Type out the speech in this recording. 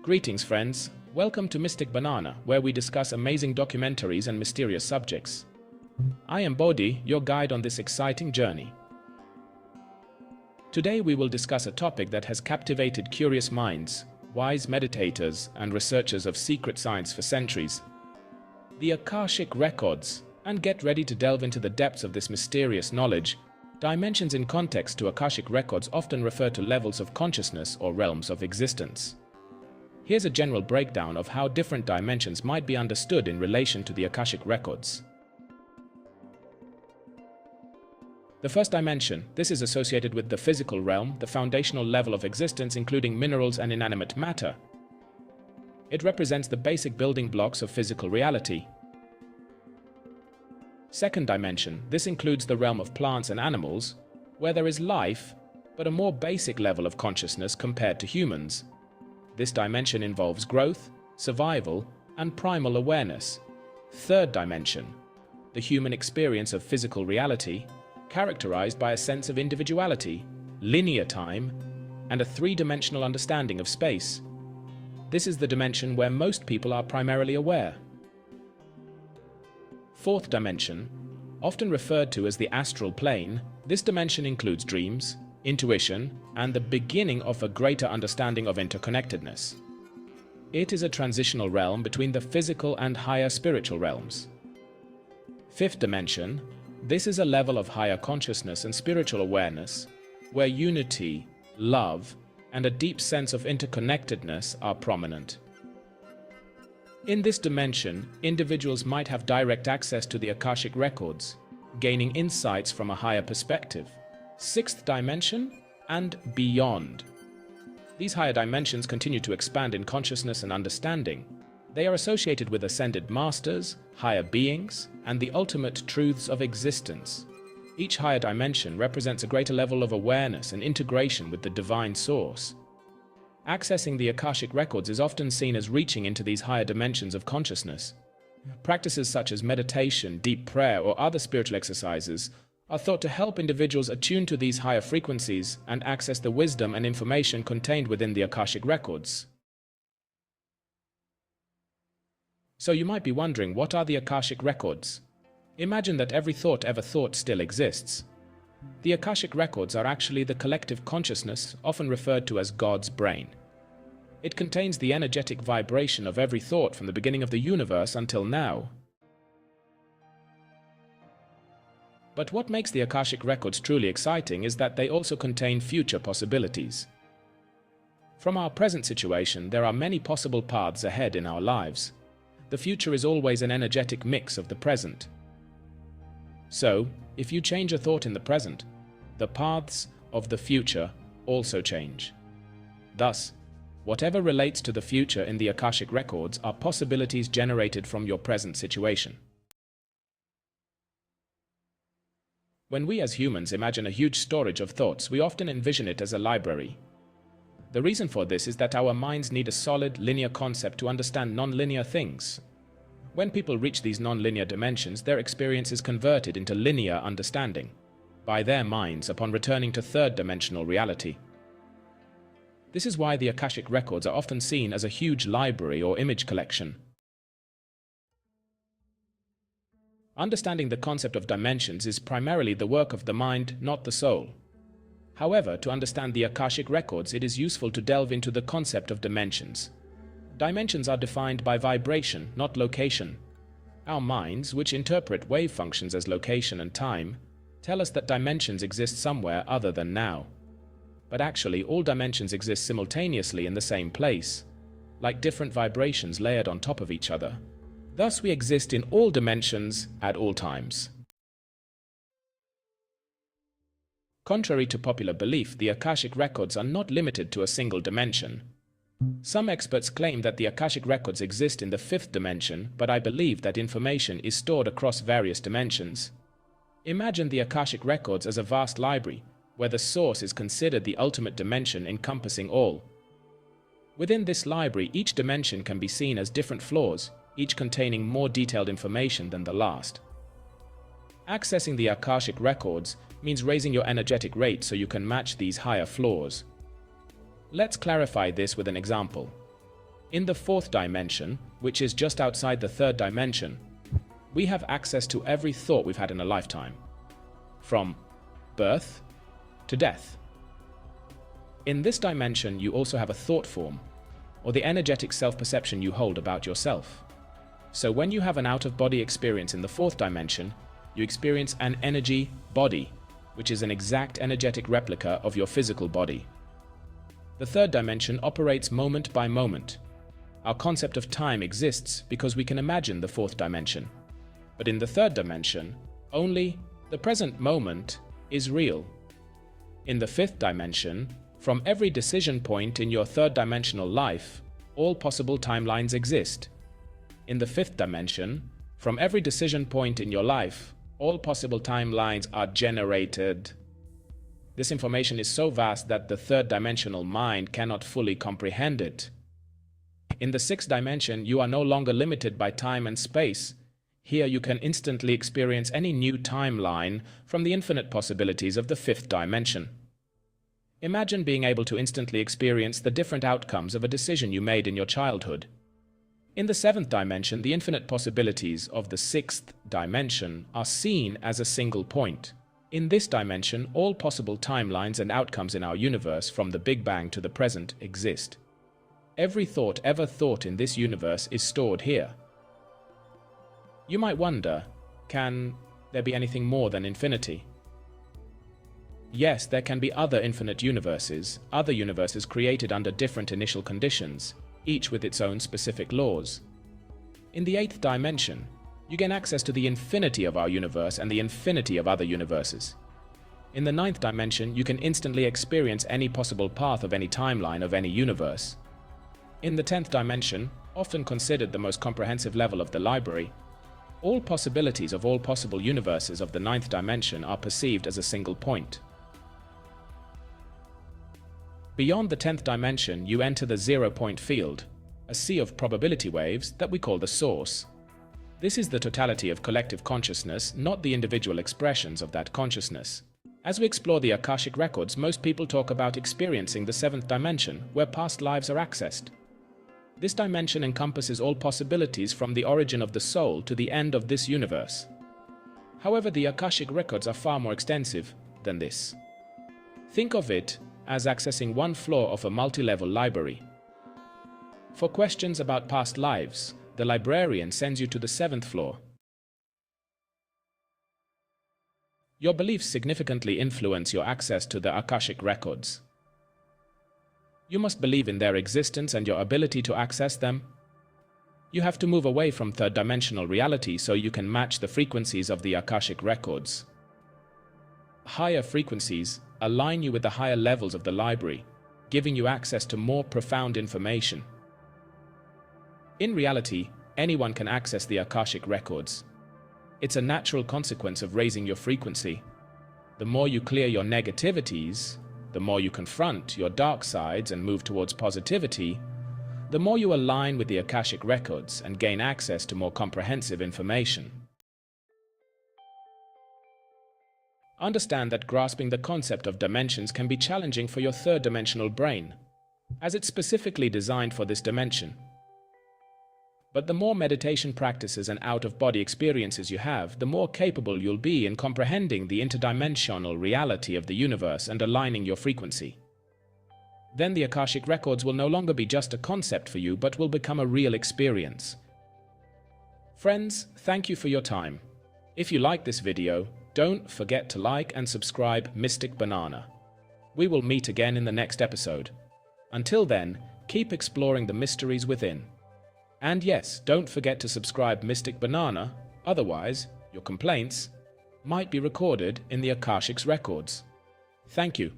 Greetings, friends. Welcome to Mystic Banana, where we discuss amazing documentaries and mysterious subjects. I am Bodhi, your guide on this exciting journey. Today we will discuss a topic that has captivated curious minds, wise meditators, and researchers of secret science for centuries. The Akashic Records. And get ready to delve into the depths of this mysterious knowledge. Dimensions in context to Akashic Records often refer to levels of consciousness or realms of existence. Here's a general breakdown of how different dimensions might be understood in relation to the Akashic Records. The first dimension, this is associated with the physical realm, the foundational level of existence including minerals and inanimate matter. It represents the basic building blocks of physical reality. Second dimension, this includes the realm of plants and animals, where there is life, but a more basic level of consciousness compared to humans. This dimension involves growth, survival, and primal awareness. Third dimension, the human experience of physical reality, characterized by a sense of individuality, linear time, and a three-dimensional understanding of space. This is the dimension where most people are primarily aware. Fourth dimension, often referred to as the astral plane, this dimension includes dreams, intuition, and the beginning of a greater understanding of interconnectedness. It is a transitional realm between the physical and higher spiritual realms. Fifth dimension, this is a level of higher consciousness and spiritual awareness, where unity, love, and a deep sense of interconnectedness are prominent. In this dimension, individuals might have direct access to the Akashic Records, gaining insights from a higher perspective. Sixth dimension, and beyond. These higher dimensions continue to expand in consciousness and understanding. They are associated with ascended masters, higher beings, and the ultimate truths of existence. Each higher dimension represents a greater level of awareness and integration with the divine source. Accessing the Akashic Records is often seen as reaching into these higher dimensions of consciousness. Practices such as meditation, deep prayer, or other spiritual exercises are thought to help individuals attune to these higher frequencies and access the wisdom and information contained within the Akashic Records. So you might be wondering, what are the Akashic Records? Imagine that every thought ever thought still exists. The Akashic Records are actually the collective consciousness, often referred to as God's brain. It contains the energetic vibration of every thought from the beginning of the universe until now. But what makes the Akashic Records truly exciting is that they also contain future possibilities. From our present situation, there are many possible paths ahead in our lives. The future is always an energetic mix of the present. So, if you change a thought in the present, the paths of the future also change. Thus, whatever relates to the future in the Akashic Records are possibilities generated from your present situation. When we as humans imagine a huge storage of thoughts, we often envision it as a library. The reason for this is that our minds need a solid, linear concept to understand non-linear things. When people reach these non-linear dimensions, their experience is converted into linear understanding by their minds upon returning to third-dimensional reality. This is why the Akashic Records are often seen as a huge library or image collection. Understanding the concept of dimensions is primarily the work of the mind, not the soul. However, to understand the Akashic Records, it is useful to delve into the concept of dimensions. Dimensions are defined by vibration, not location. Our minds, which interpret wave functions as location and time, tell us that dimensions exist somewhere other than now. But actually, all dimensions exist simultaneously in the same place, like different vibrations layered on top of each other. Thus, we exist in all dimensions at all times. Contrary to popular belief, the Akashic Records are not limited to a single dimension. Some experts claim that the Akashic Records exist in the fifth dimension, but I believe that information is stored across various dimensions. Imagine the Akashic Records as a vast library, where the source is considered the ultimate dimension encompassing all. Within this library, each dimension can be seen as different floors, each containing more detailed information than the last. Accessing the Akashic Records means raising your energetic rate so you can match these higher floors. Let's clarify this with an example. In the fourth dimension, which is just outside the third dimension, we have access to every thought we've had in a lifetime, from birth to death. In this dimension, you also have a thought form, or the energetic self-perception you hold about yourself. So when you have an out-of-body experience in the fourth dimension, you experience an energy body, which is an exact energetic replica of your physical body. The third dimension operates moment by moment. Our concept of time exists because we can imagine the fourth dimension. But in the third dimension, only the present moment is real. In the fifth dimension, from every decision point in your third dimensional life, all possible timelines exist. In the fifth dimension, from every decision point in your life, all possible timelines are generated. This information is so vast that the third dimensional mind cannot fully comprehend it. In the sixth dimension, you are no longer limited by time and space. Here you can instantly experience any new timeline from the infinite possibilities of the fifth dimension. Imagine being able to instantly experience the different outcomes of a decision you made in your childhood. In the seventh dimension, the infinite possibilities of the sixth dimension are seen as a single point. In this dimension, all possible timelines and outcomes in our universe from the Big Bang to the present exist. Every thought ever thought in this universe is stored here. You might wonder, can there be anything more than infinity? Yes, there can be other infinite universes, other universes created under different initial conditions, each with its own specific laws. In the eighth dimension, you gain access to the infinity of our universe and the infinity of other universes. In the ninth dimension, you can instantly experience any possible path of any timeline of any universe. In the 10th dimension, often considered the most comprehensive level of the library, all possibilities of all possible universes of the 9th dimension are perceived as a single point. Beyond the 10th dimension, you enter the zero-point field, a sea of probability waves that we call the source. This is the totality of collective consciousness, not the individual expressions of that consciousness. As we explore the Akashic Records, most people talk about experiencing the 7th dimension, where past lives are accessed. This dimension encompasses all possibilities from the origin of the soul to the end of this universe. However, the Akashic Records are far more extensive than this. Think of it as accessing one floor of a multi-level library. For questions about past lives, the librarian sends you to the 7th floor. Your beliefs significantly influence your access to the Akashic Records. You must believe in their existence and your ability to access them. You have to move away from third-dimensional reality so you can match the frequencies of the Akashic Records. Higher frequencies align you with the higher levels of the library, giving you access to more profound information. In reality, anyone can access the Akashic Records. It's a natural consequence of raising your frequency. The more you clear your negativities, the more you confront your dark sides and move towards positivity, the more you align with the Akashic Records and gain access to more comprehensive information. Understand that grasping the concept of dimensions can be challenging for your third-dimensional brain, as it's specifically designed for this dimension. But the more meditation practices and out-of-body experiences you have, the more capable you'll be in comprehending the interdimensional reality of the universe and aligning your frequency. Then the Akashic Records will no longer be just a concept for you, but will become a real experience. Friends, thank you for your time. If you like this video, don't forget to like and subscribe Mystic Banana. We will meet again in the next episode. Until then, keep exploring the mysteries within. And yes, don't forget to subscribe Mystic Banana, otherwise, your complaints might be recorded in the Akashic's records. Thank you.